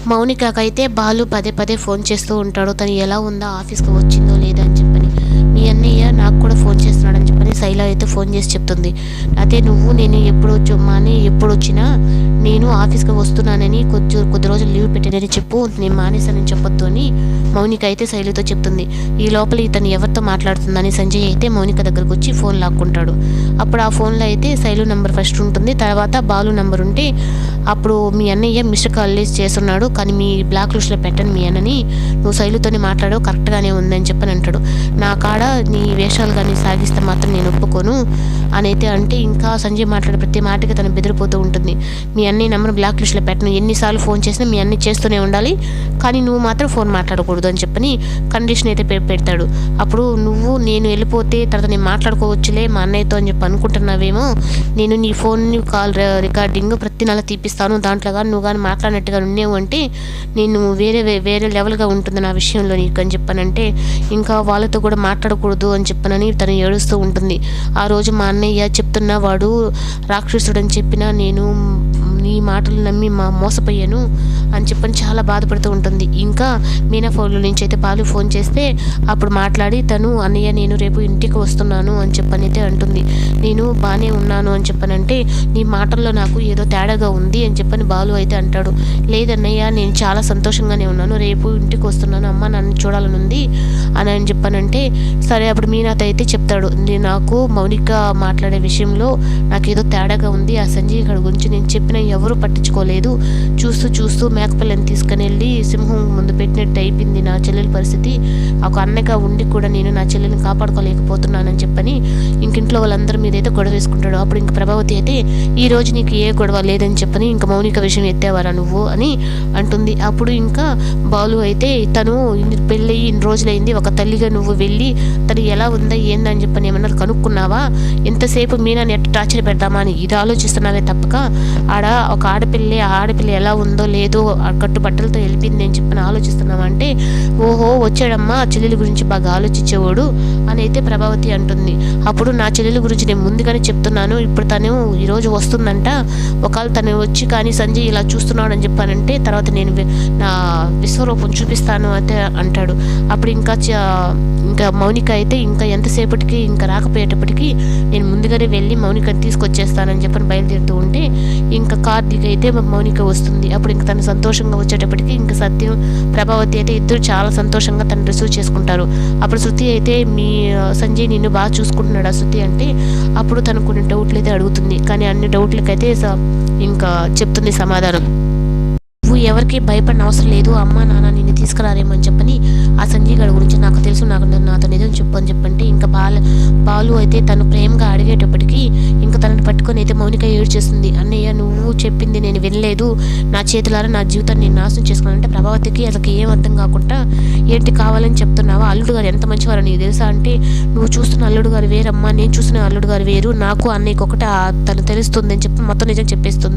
మౌనికకైతే బాలు పదే పదే ఫోన్ చేస్తూ ఉంటాడు. తను ఎలా ఉందా, ఆఫీస్కి వచ్చిందో లేదా అని చెప్పని. మీ అన్నయ్య నాకు కూడా ఫోన్ చేస్తున్నాడని చెప్పని శైల అయితే ఫోన్ చేసి చెప్తుంది. అదే నువ్వు నేను ఎప్పుడు వచ్చినా నేను ఆఫీస్కి వస్తున్నానని కొద్ది రోజులు లీవ్ పెట్టినని చెప్పు, నేను మానేశానని చెప్పొద్దు అని మౌనిక అయితే శైలుతో చెప్తుంది. ఈ లోపల ఇతను ఎవరితో మాట్లాడుతుందని సంజయ్ అయితే మౌనిక దగ్గరకు వచ్చి ఫోన్ లాక్కుంటాడు. అప్పుడు ఆ ఫోన్లో అయితే శైలు నెంబర్ ఫస్ట్ ఉంటుంది, తర్వాత బాలు నెంబర్ ఉంటే అప్పుడు మీ అన్నయ్య మిస్డ్ కాల్ చేస్తున్నాడు, కానీ మీ బ్లాక్ లిస్ట్లో పెట్టను మీ అన్నని, నువ్వు శైలుతోనే మాట్లాడావు, కరెక్ట్గానే ఉందని చెప్పని అంటాడు. నా కాడ నీ వేషాలు కానీ సాగిస్తే మాత్రం నేను ఒప్పుకోను అని అయితే అంటే ఇంకా సంజయ్ మాట్లాడే ప్రతి మాటకి తను బెదిరిపోతూ ఉంటుంది. మీ అన్నయ్య నెంబర్ బ్లాక్ లిస్ట్లో పెట్టను, ఎన్నిసార్లు ఫోన్ చేసినా మీ అన్నయ్య చేస్తూనే ఉండాలి, కానీ నువ్వు మాత్రం ఫోన్ మాట్లాడకూడదు అని చెప్పని కండిషన్ అయితే పెడతాడు. అప్పుడు నువ్వు నేను వెళ్ళిపోతే తర్వాత నేను మాట్లాడుకోవచ్చులే మా అన్నయ్యతో అని చెప్పి అనుకుంటున్నావేమో, నేను నీ ఫోన్ కాల్ రికార్డింగ్ ప్రతి నెల తీపిస్తాను, దాంట్లో కానీ నువ్వు కానీ మాట్లాడినట్టుగా ఉండేవు అంటే నేను వేరే లెవెల్గా ఉంటుంది నా విషయంలో నీకు అని చెప్పానంటే ఇంకా వాళ్ళతో కూడా మాట్లాడకూడదు అని చెప్పనని తను ఏడుస్తూ ఉంటుంది. ఆ రోజు మా అన్నయ్య చెప్తున్నా వాడు రాక్షసుడు అని చెప్పినా నేను నీ మాటలు నమ్మి మోసపోయాను అని చెప్పని చాలా బాధపడుతూ ఉంటుంది. ఇంకా మీనా ఫోన్లో నుంచి అయితే బాలు ఫోన్ చేస్తే అప్పుడు మాట్లాడి తను అన్నయ్య నేను రేపు ఇంటికి వస్తున్నాను అని చెప్పనైతే అంటుంది. నేను బాగానే ఉన్నాను అని చెప్పనంటే నీ మాటల్లో నాకు ఏదో తేడాగా ఉంది అని చెప్పని బాలు అయితే అంటాడు. లేదన్నయ్య నేను చాలా సంతోషంగానే ఉన్నాను, రేపు ఇంటికి వస్తున్నాను, అమ్మ నన్ను చూడాలని ఉంది అని చెప్పానంటే సరే అప్పుడు మీనాతో అయితే చెప్తాడు. నాకు మౌనిక మాట్లాడే విషయంలో నాకు ఏదో తేడాగా ఉంది, ఆ సంజయ్ గడి గురించి నేను చెప్పిన ఎవరు పట్టించుకోలేదు, చూస్తూ మేకపిల్లని తీసుకుని వెళ్ళి సింహం ముందు పెట్టినట్టు అయిపోయింది నా చెల్లెల పరిస్థితి, ఒక అన్నగా ఉండి కూడా నేను నా చెల్లెల్ని కాపాడుకోలేకపోతున్నానని చెప్పని ఇంకింట్లో వాళ్ళందరి మీద అయితే గొడవ వేసుకుంటాడు. అప్పుడు ఇంక ప్రభావతి అయితే ఈ రోజు నీకు ఏ గొడవ లేదని చెప్పని ఇంకా మౌనిక విషయం ఎత్తేవారా నువ్వు అని అంటుంది. అప్పుడు ఇంకా బాలు అయితే తను పెళ్ళి ఇన్ని రోజులైంది, ఒక తల్లిగా నువ్వు వెళ్ళి తను ఎలా ఉందా ఏందని చెప్పని ఏమన్నా కనుక్కున్నావా, ఎంతసేపు మీనాని ఎట్ట టార్చర్ పెడదామా అని ఇది ఆలోచిస్తున్నావే తప్పక ఒక ఆడపిల్ల ఎలా ఉందో లేదో కట్టుబట్టలతో వెళ్ళిపోయింది అని చెప్పని ఆలోచిస్తున్నావా అంటే ఓహో వచ్చాడమ్మా చెల్లెల గురించి బాగా ఆలోచించేవాడు అని అయితే ప్రభావతి అంటుంది. అప్పుడు నా చెల్లెల గురించి నేను ముందుగానే చెప్తున్నాను, ఇప్పుడు తను ఈరోజు వస్తుందంట, ఒకవేళ తను వచ్చి కానీ సంజయ్ ఇలా చూస్తున్నాడు అని చెప్పానంటే తర్వాత నేను నా విశ్వరూపం చూపిస్తాను అయితే అంటాడు. అప్పుడు ఇంకా మౌనిక అయితే ఇంకా ఎంతసేపటికి ఇంకా రాకపోయేటప్పటికి నేను ముందుగానే వెళ్ళి మౌనికని తీసుకొచ్చేస్తానని చెప్పని బయలుదేరుతూ ఉంటే ఇంకా కార్ దిగి అయితే మౌనిక వస్తుంది. అప్పుడు ఇంకా తను సంతోషంగా వచ్చేటప్పటికి ఇంకా సత్యం ప్రభావతి అయితే ఇద్దరు చాలా సంతోషంగా తను రిసీవ్ చేసుకుంటారు. అప్పుడు శృతి అయితే మీ సంజయ్ నిన్ను బాగా చూసుకుంటున్నాడు ఆ శృతి అంటే అప్పుడు తను కొన్ని డౌట్లు అయితే అడుగుతుంది, కానీ అన్ని డౌట్లకైతే ఇంకా చెప్తుంది సమాధానం. నువ్వు ఎవరికి భయపడిన అవసరం లేదు, అమ్మ నాన్న నిన్ను తీసుకురారేమో అని చెప్పని ఆ సంజయ్ గారి గురించి నాకు తెలుసు, నాతో నిజం చెప్పు అని చెప్పంటే ఇంకా బాలు అయితే తను ప్రేమగా అడిగేటప్పటికి ఇంకా తనని పట్టుకొని అయితే మౌనిక ఏడ్చేస్తుంది. అన్నయ్య నువ్వు చెప్పింది నేను వినలేదు, నా చేతులారా నా జీవితాన్ని నేను నాశనం చేసుకున్నానంటే ప్రభావతికి అసలు ఏం అర్థం కాకుండా ఏంటి కావాలని చెప్తున్నావా, అల్లుడు గారు ఎంత మంచివారో నీకు తెలుసా అంటే నువ్వు చూస్తున్న అల్లుడు గారు వేరమ్మా, నేను చూస్తున్న అల్లుడు గారు వేరు, నాకు అన్నయ్యకి ఒకటే తను తెలుస్తుంది అని చెప్పి మొత్తం నిజం చెప్పేస్తుంది.